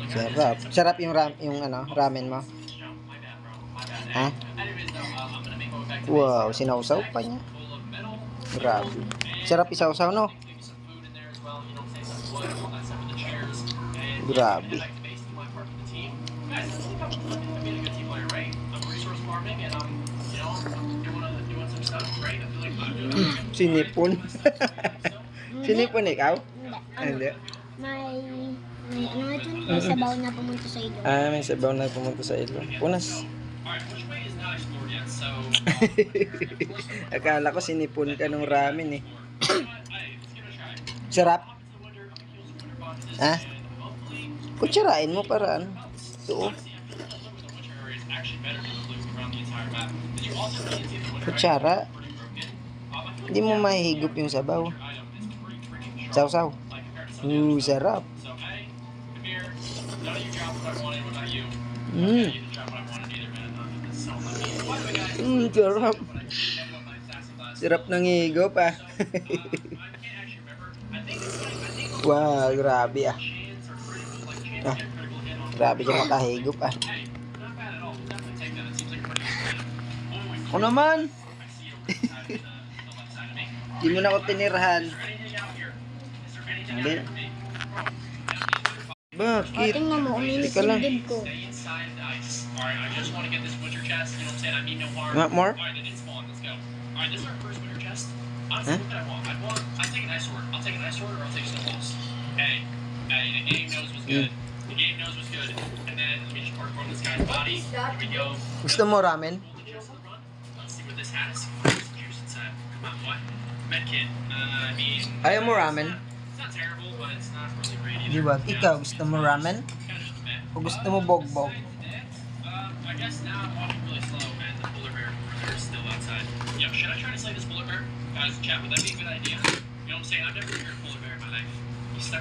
Sarap. Sarap yung ramen mo. Ha? Wow, sinausaw pa niya. Grabe. Sarap isausaw, no? Grabe. Sinipon. Sinipon ikaw? Hindi. May sabaw na pumunta sa ilong. Ah, may sabaw na pumunta sa ilong. Punas. Akala ko sinipon ka ng ramen eh. Sarap? Ha? Kutsarain mo para ano? Ito. Kutsara. Hindi mo mahigop yung sabaw. Sausaw. Sarap. Sarap. Sarap ng higop ah. Wow, grabe ah. Grabe ka makahigop ah. Ako naman. Hindi mo na ako tinirahan. Hindi. Bakit? Tingnan mo, uminis Teka lang. yung dib ko. Want more? Huh? Gusto mo ramen? Ayaw mo ramen? Di ba? Ikaw, gusto mo ramen? O gusto mo bogbog? I guess now I'm walking really slow and the polar bear is still outside. Yo, should I try to slay this polar bear? Guys, chat, would that be a good idea? You know what I'm saying? I've never heard a polar bear in my life. He's stuck